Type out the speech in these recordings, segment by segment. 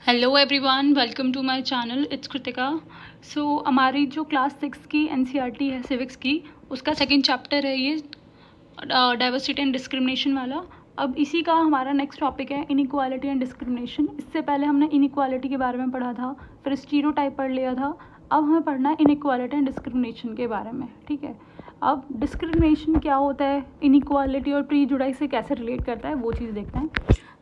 Hello everyone, welcome to my channel. It's Kritika. So हमारी जो class 6 की एनसीईआरटी है सिविक्स की, उसका सेकंड चैप्टर है ये डाइवर्सिटी एंड डिस्क्रिमिनेशन वाला। अब इसी का हमारा नेक्स्ट टॉपिक है इनइक्वालिटी एंड डिस्क्रिमिनेशन। इससे पहले हमने इनइक्वालिटी के बारे में पढ़ा था, फिर स्टीरियोटाइप पढ़ लिया था। अब हमें पढ़ना है इनइक्वालिटी एंड डिस्क्रिमिनेशन के बारे में, ठीक है। अब डिस्क्रिमिनेशन क्या होता है, इनइक्वालिटी और प्रीजुडाइज से कैसे रिलेट करता है, वो चीज़ देखते हैं।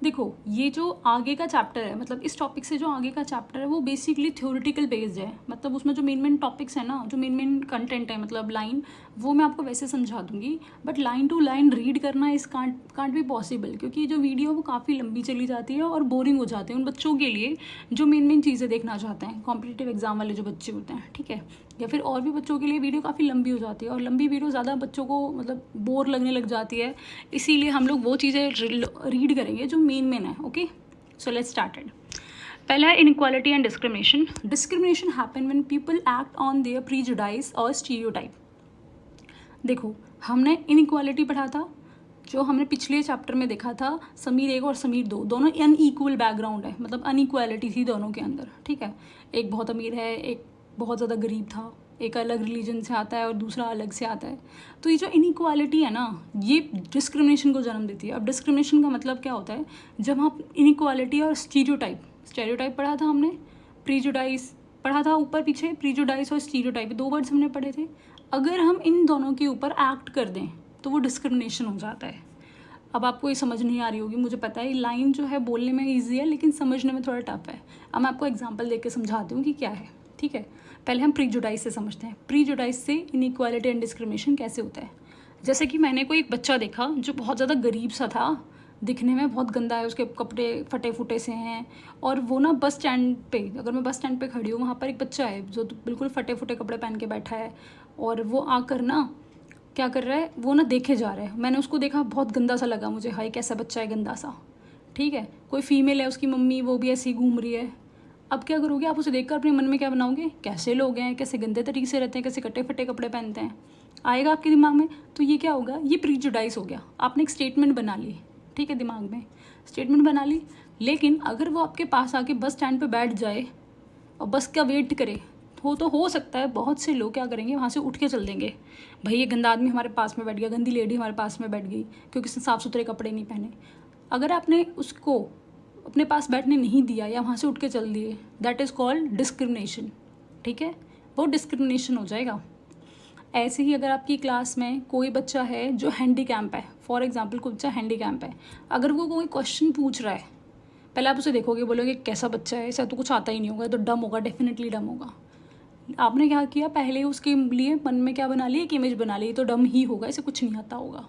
देखो, ये जो आगे का चैप्टर है, मतलब इस टॉपिक से जो आगे का चैप्टर है वो बेसिकली थ्योरेटिकल बेस्ड है। मतलब उसमें जो मेन टॉपिक्स है ना, जो मेन कंटेंट है, मतलब लाइन, वो मैं आपको वैसे समझा दूंगी। But line to line read करना इस कांट भी पॉसिबल, क्योंकि जो वीडियो वो काफ़ी लंबी चली जाती है और बोरिंग हो जाते हैं उन बच्चों के लिए जो मेन चीज़ें देखना चाहते हैं, कॉम्पिटिटिव एग्जाम वाले जो बच्चे होते हैं, ठीक है। या फिर और भी बच्चों के लिए वीडियो काफ़ी लंबी हो जाती है, और लंबी वीडियो ज़्यादा बच्चों को मतलब बोर लगने लग जाती है। इसीलिए हम लोग वो चीज़ें रीड करेंगे जो मेन है। Okay, so let's started. पहला है inequality and discrimination. Discrimination happen when people act on their prejudice और स्टीरियोटाइप। देखो, हमने इनइक्वालिटी पढ़ा था, जो हमने पिछले चैप्टर में देखा था। समीर 1 और समीर 2 दोनों अनइक्वल बैकग्राउंड है, मतलब अनइक्वालिटी थी दोनों के अंदर, ठीक है। एक बहुत अमीर है, एक बहुत ज़्यादा गरीब था, एक अलग रिलीजन से आता है और दूसरा अलग से आता है। तो ये जो इनइक्वालिटी है ना, ये डिस्क्रिमिनेशन को जन्म देती है। अब डिस्क्रिमिनेशन का मतलब क्या होता है, जब हम इनइक्वालिटी और स्टीरियोटाइप पढ़ा था हमने, प्रीजुडाइज पढ़ा था ऊपर पीछे, प्रीजुडाइज और स्टीरियोटाइप 2 वर्ड्स हमने पढ़े थे। अगर हम इन दोनों के ऊपर एक्ट कर दें तो वो डिस्क्रिमिनेशन हो जाता है। अब आपको ये समझ नहीं आ रही होगी, मुझे पता है। ये लाइन जो है बोलने में ईजी है, लेकिन समझने में थोड़ा टफ है। अब मैं आपको एग्जांपल देके समझाती हूँ कि क्या है, ठीक है। पहले हम प्रीजुडाइज से समझते हैं, प्रीजुडाइज से इनइक्वालिटी एंड डिस्क्रिमिनेशन कैसे होता है। जैसे कि मैंने कोई एक बच्चा देखा जो बहुत ज़्यादा गरीब सा था, दिखने में बहुत गंदा है, उसके कपड़े फटे फुटे से हैं, और वो ना बस स्टैंड पे, अगर मैं बस स्टैंड पे खड़ी हूँ, वहाँ पर एक बच्चा है जो बिल्कुल फटे फुटे कपड़े पहन के बैठा है, और वो आकर ना क्या कर रहा है, वो ना देखे जा रहा है। मैंने उसको देखा, बहुत गंदा सा लगा मुझे, हाय कैसा बच्चा है गंदा सा, ठीक है। कोई फीमेल है, उसकी मम्मी, वो भी ऐसी घूम रही है। अब क्या करोगे आप, उसे देखकर अपने मन में क्या बनाओगे, कैसे लोग हैं, कैसे गंदे तरीके से रहते हैं, कैसे कटे फटे कपड़े पहनते हैं, आएगा आपके दिमाग में। तो ये क्या होगा, ये प्रीजुडाइज हो गया। आपने एक स्टेटमेंट बना ली, ठीक है, दिमाग में स्टेटमेंट बना ली। लेकिन अगर वो आपके पास आके बस स्टैंड पे बैठ जाए और बस का वेट करे, तो हो सकता है बहुत से लोग क्या करेंगे, वहाँ से उठ के चल देंगे। भाई ये गंदा आदमी हमारे पास में बैठ गया, गंदी लेडी हमारे पास में बैठ गई, क्योंकि उसने साफ़ सुथरे कपड़े नहीं पहने। अगर आपने उसको अपने पास बैठने नहीं दिया या वहाँ से उठ के चल दिए, दैट इज़ कॉल्ड डिस्क्रिमिनेशन, ठीक है। वो डिस्क्रिमिनेशन हो जाएगा। ऐसे ही अगर आपकी क्लास में कोई बच्चा है जो हैंडीकैम्प है, फॉर एग्जांपल कोई बच्चा हैंडीकैम्प है, अगर वो कोई क्वेश्चन पूछ रहा है, पहले आप उसे देखोगे, बोलोगे कैसा बच्चा है, ऐसा तो कुछ आता ही नहीं होगा, तो डम होगा, डेफिनेटली डम होगा। आपने क्या किया, पहले उसके लिए मन में क्या बना लिया, एक इमेज बना ली, तो डम ही होगा, इसे कुछ नहीं आता होगा।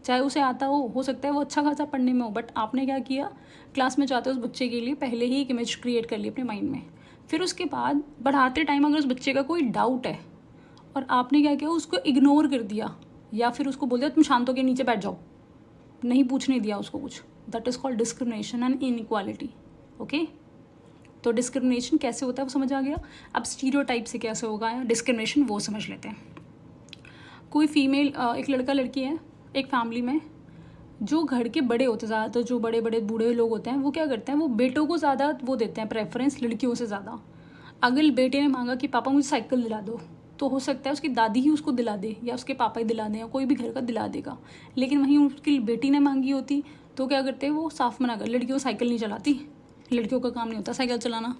चाहे उसे आता हो सकता है वो अच्छा खासा पढ़ने में हो, बट आपने क्या किया, क्लास में जाते उस बच्चे के लिए पहले ही एक इमेज क्रिएट कर ली अपने माइंड में। फिर उसके बाद बढ़ाते टाइम अगर उस बच्चे का कोई डाउट है और आपने क्या किया, उसको इग्नोर कर दिया, या फिर उसको बोल दिया तुम शांत होकर नीचे बैठ जाओ, नहीं पूछने दिया उसको कुछ, that is called discrimination and inequality. Okay, तो डिस्क्रिमिनेशन कैसे होता है वो समझ आ गया। अब स्टीरियोटाइप से कैसे होगा डिस्क्रिमिनेशन, वो समझ लेते हैं। कोई फीमेल, एक लड़का लड़की है एक फैमिली में, जो घर के बड़े होते हैं, ज़्यादातर जो बड़े बड़े बूढ़े लोग होते हैं, वो क्या करते हैं, वो बेटों को ज़्यादा वो देते हैं प्रेफरेंस लड़कियों से ज़्यादा। अगर बेटे ने मांगा कि पापा मुझे साइकिल दिला दो, तो हो सकता है उसकी दादी ही उसको दिला दे, या उसके पापा ही दिला दें, या कोई भी घर का दिला देगा। लेकिन वहीं उसकी बेटी ने मांगी होती तो क्या करते हैं, वो साफ मना कर, लड़कियों साइकिल नहीं चलाती, लड़कियों का काम नहीं होता साइकिल चलाना,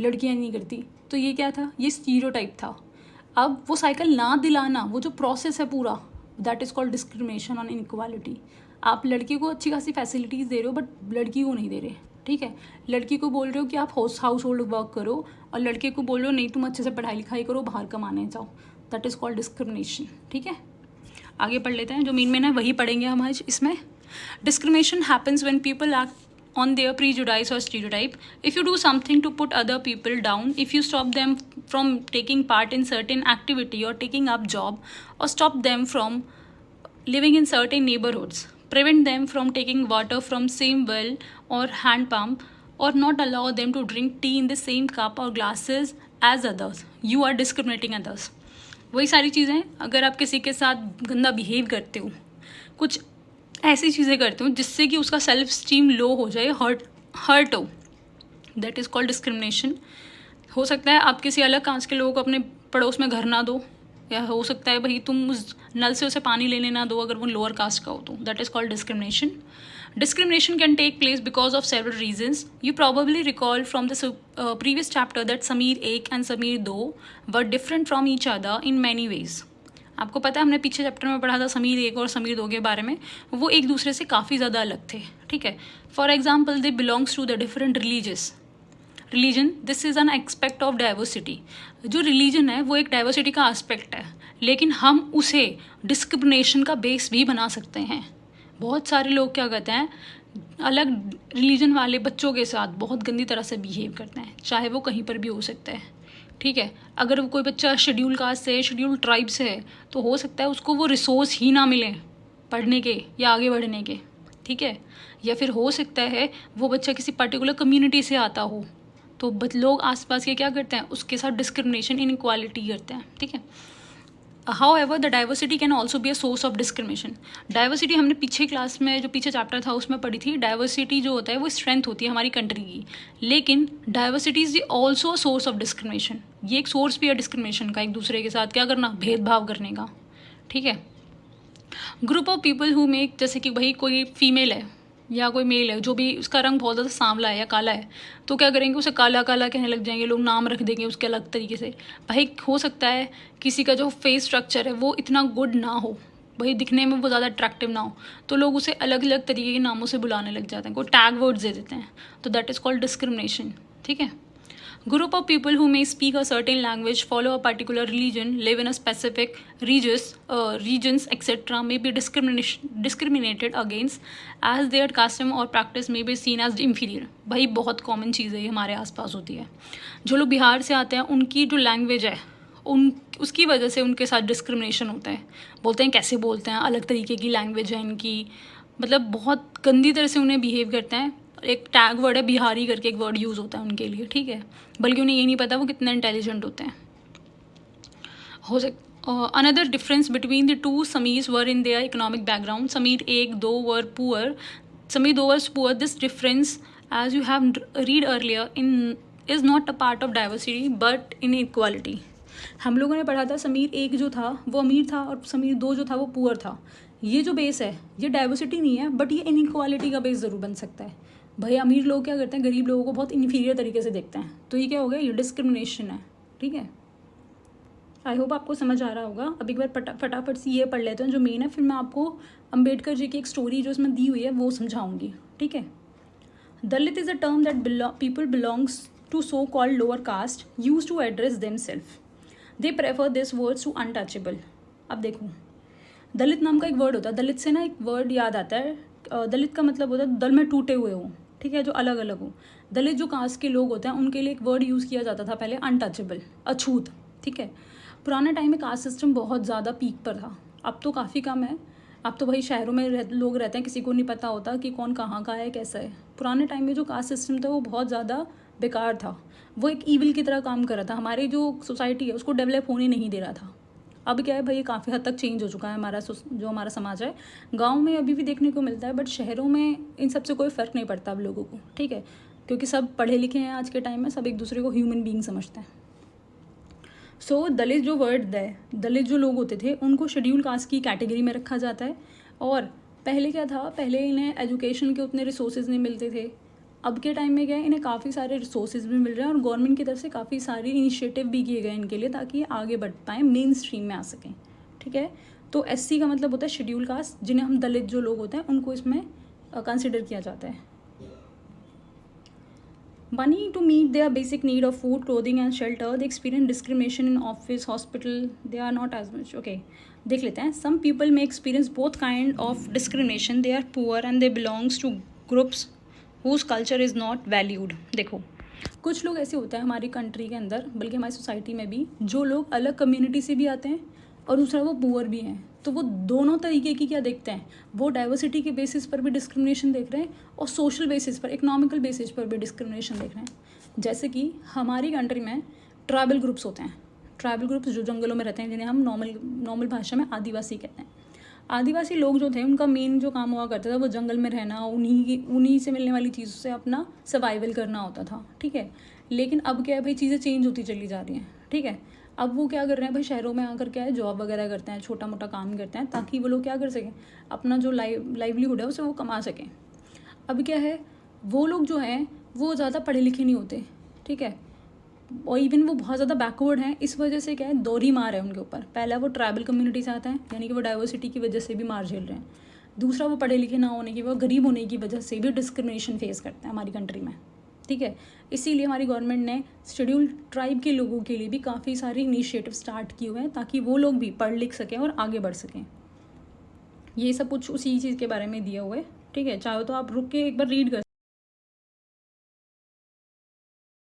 लड़कियां नहीं करती। तो ये क्या था, ये स्टीरियोटाइप था। अब वो साइकिल ना दिलाना, वो जो प्रोसेस है पूरा, that is called discrimination on inequality. आप लड़की को अच्छी खासी फैसिलिटीज़ दे रहे हो, बट लड़की को नहीं दे रहे, ठीक है। लड़की को बोल रहे हो कि आप हाउस होल्ड वर्क करो, और लड़के को बोल रहे हो नहीं तुम अच्छे से पढ़ाई लिखाई करो, बाहर कमाने जाओ, दैट इज़ कॉल्ड डिस्क्रिमिनेशन, ठीक है। आगे पढ़ लेते हैं, जो मेन है वही पढ़ेंगे हम आज इसमें। Discrimination happens when people act on their prejudice or stereotype. If you do something to put other people down, if you stop them from taking part in certain activity or taking up job, or stop them from living in certain neighborhoods, prevent them from taking water from same well or hand pump, or not allow them to drink tea in the same cup or glasses as others, you are discriminating others. वही सारी चीज़ें, अगर आप किसी के साथ गंदा behave करते हो, कुछ ऐसी चीज़ें करते हो जिससे कि उसका सेल्फ स्टीम लो हो जाए, हर्ट हो, दैट इज़ कॉल्ड डिस्क्रिमिनेशन। हो सकता है आप किसी अलग कास्ट के लोगों को अपने पड़ोस में घर ना दो, या हो सकता है भाई तुम उस नल से उसे पानी लेने ना दो अगर वो लोअर कास्ट का हो तो, that is called discrimination. Discrimination can take place because of several reasons. You probably recall from the previous chapter that Sameer 1 and Sameer 2 were different from each other in many ways. आपको पता है हमने पीछे chapter में पढ़ा था समीर 1 और समीर 2 के बारे में, वो एक दूसरे से काफ़ी ज़्यादा अलग थे, ठीक है। For example they belongs to the different religion, this is an aspect of diversity. जो रिलीजन है वो एक डाइवर्सिटी का एस्पेक्ट है, लेकिन हम उसे डिस्क्रिमिनेशन का बेस भी बना सकते हैं। बहुत सारे लोग क्या करते हैं, अलग रिलीजन वाले बच्चों के साथ बहुत गंदी तरह से बिहेव करते हैं, चाहे वो कहीं पर भी हो सकता है, ठीक है। अगर कोई बच्चा शेड्यूल कास्ट से, शेड्यूल ट्राइब से है, तो हो सकता है उसको वो रिसोर्स ही ना मिले पढ़ने के या आगे बढ़ने के, ठीक है। या फिर हो सकता है वो बच्चा किसी पर्टिकुलर कम्युनिटी से आता हो, तो लोग आसपास के क्या करते हैं, उसके साथ डिस्क्रिमिनेशन, इनइक्वालिटी करते हैं, ठीक है। However, the diversity can also be a source of discrimination. Diversity हमने पीछे क्लास में जो पीछे चैप्टर था उसमें पढ़ी थी। डाइवर्सिटी जो होता है वो स्ट्रेंथ होती है हमारी कंट्री की, लेकिन diversity is also a source of discrimination. ये एक सोर्स भी है डिस्क्रिमिनेशन का, एक दूसरे के साथ क्या करना, भेदभाव करने का, ठीक है। Group of people who make, जैसे कि भाई कोई फीमेल है या कोई मेल है जो भी उसका रंग बहुत ज़्यादा सांवला है या काला है, तो क्या करेंगे, उसे काला काला कहने लग जाएंगे, लोग नाम रख देंगे उसके अलग तरीके से। भाई हो सकता है किसी का जो फेस स्ट्रक्चर है वो इतना गुड ना हो, भाई दिखने में वो ज़्यादा अट्रैक्टिव ना हो, तो लोग उसे अलग अलग तरीके के नामों से बुलाने लग जाते हैं, कोई टैग वर्ड्स दे देते हैं, तो दैट इज़ कॉल्ड डिस्क्रिमिनेशन, ठीक है। Group of people who may speak a certain language, follow a particular religion, live in a specific regions, etc., may be discriminated against as their custom or practice may be seen as inferior. भाई बहुत common चीज़ है, ये हमारे आसपास होती है। जो लोग बिहार से आते हैं उनकी जो लैंग्वेज है उसकी वजह से उनके साथ डिस्क्रिमिनेशन होता है। बोलते हैं कैसे बोलते हैं, अलग तरीके की लैंग्वेज है इनकी, मतलब बहुत गंदी तरह से उन्हें बिहेव करते हैं। एक टैग वर्ड है बिहारी करके, एक वर्ड यूज़ होता है उनके लिए, ठीक है, बल्कि उन्हें ये नहीं पता वो कितने इंटेलिजेंट होते हैं। Another difference between the two Sameers were in their economic background. Sameer 1, 2 were poor, Sameer 2 were poor. This difference as you have read earlier in is not a part of diversity but inequality. हम लोगों ने पढ़ा था समीर 1 जो था वो अमीर था और समीर 2 जो था वो पुअर था। ये जो बेस है ये डाइवर्सिटी नहीं है, बट ये इनइक्वालिटी का बेस ज़रूर बन सकता है। भाई अमीर लोग क्या करते हैं, गरीब लोगों को बहुत इन्फीरियर तरीके से देखते हैं, तो ये क्या हो गया, ये डिस्क्रिमिनेशन है, ठीक है। आई होप आपको समझ आ रहा होगा। अब एक बार फटाफट से ये पढ़ लेते हैं जो मेन है, फिर मैं आपको अम्बेडकर जी की एक स्टोरी जो इसमें दी हुई है वो समझाऊंगी, ठीक है। Dalit is a term that people belongs to so called lower caste use to address themself. They prefer this words to untouchable. अब देखो, दलित नाम का एक वर्ड होता है, दलित से ना एक वर्ड याद आता है, दलित का मतलब होता है दल में टूटे हुए हों, ठीक है, जो अलग अलग हो। दलित जो कास्ट के लोग होते हैं उनके लिए एक वर्ड यूज़ किया जाता था पहले, अनटचेबल, अछूत, ठीक है। पुराने टाइम में कास्ट सिस्टम बहुत ज़्यादा पीक पर था, अब तो काफ़ी कम है। अब तो भाई शहरों में लोग रहते हैं, किसी को नहीं पता होता कि कौन कहाँ का है, कैसा है। पुराने टाइम में जो कास्ट सिस्टम था वो बहुत ज़्यादा बेकार था, वो एक ईविल की तरह काम कर रहा था, हमारी जो सोसाइटी है उसको डेवलप होने नहीं दे रहा था। अब क्या है भाई, काफ़ी हद तक चेंज हो चुका है हमारा समाज है। गांव में अभी भी देखने को मिलता है, बट शहरों में इन सब से कोई फ़र्क नहीं पड़ता अब लोगों को, ठीक है, क्योंकि सब पढ़े लिखे हैं आज के टाइम में, सब एक दूसरे को ह्यूमन बीइंग समझते हैं। सो दलित जो वर्ड है, दलित जो लोग होते थे उनको शेड्यूल कास्ट की कैटेगरी में रखा जाता है। और पहले क्या था, पहले इन्हें एजुकेशन के उतने रिसोर्सेज नहीं मिलते थे। अब के टाइम में क्या है, इन्हें काफ़ी सारे रिसोर्सेज भी मिल रहे हैं और गवर्नमेंट की तरफ से काफ़ी सारी इनिशिएटिव भी किए गए इनके लिए, ताकि ये आगे बढ़ पाएँ, मेन स्ट्रीम में आ सकें, ठीक है। तो SC का मतलब होता है शेड्यूल कास्ट, जिन्हें हम दलित जो लोग होते हैं उनको इसमें कंसिडर किया जाता है। Money to meet their basic need of food, clothing and shelter, they experience discrimination in office, hospital, they are not as much, okay. देख लेते हैं। Some people may experience both kind of discrimination, they are poor and they belongs to groups whose culture is not valued. देखो, कुछ लोग ऐसे होते हैं हमारी कंट्री के अंदर, बल्कि हमारी सोसाइटी में भी, जो लोग अलग कम्युनिटी से भी आते हैं और दूसरा वो पुअर भी हैं, तो वो दोनों तरीके की क्या देखते हैं, वो डाइवर्सिटी के बेसिस पर भी डिस्क्रिमिनेशन देख रहे हैं और सोशल बेसिस पर, इकोनॉमिकल बेसिस पर भी डिस्क्रिमिनेशन देख रहे हैं। जैसे कि हमारी कंट्री में ट्राइबल ग्रुप्स होते हैं, ट्राइबल ग्रुप्स जो जंगलों में रहते हैं, जिन्हें हम नॉर्मल भाषा में आदिवासी कहते हैं। आदिवासी लोग जो थे उनका मेन जो काम हुआ करता था वो जंगल में रहना, उन्हीं से मिलने वाली चीज़ों से अपना सर्वाइवल करना होता था, ठीक है। लेकिन अब क्या है भाई, चीज़ें चेंज होती चली जा रही हैं, ठीक है। अब वो क्या कर रहे हैं भाई, शहरों में आकर क्या है जॉब वगैरह करते हैं, छोटा मोटा काम करते हैं, ताकि वो लोग क्या कर सकें, अपना जो लाइवलीहुड है उसे वो कमा सकें। अब क्या है, वो लोग जो हैं वो ज़्यादा पढ़े लिखे नहीं होते, ठीक है, और इवन वो बहुत ज़्यादा बैकवर्ड हैं। इस वजह से क्या है, दोहरी मार है उनके ऊपर। पहला वो ट्राइबल कम्युनिटी से आते हैं, यानी कि वो डाइवर्सिटी की वजह से भी मार झेल रहे हैं। दूसरा वो पढ़े लिखे ना होने की, वो गरीब होने की वजह से भी डिस्क्रिमिनेशन फेस करते हैं हमारी कंट्री में, ठीक है। इसीलिए हमारी गवर्नमेंट ने शेड्यूल ट्राइब के लोगों के लिए भी काफ़ी सारे इनिशिएटिव स्टार्ट किए हुए हैं, ताकि वो लोग भी पढ़ लिख सकें और आगे बढ़ सकें। ये सब कुछ उसी चीज़ के बारे में दिया हुआ है, ठीक है। चाहो तो आप रुक के एक बार रीड कर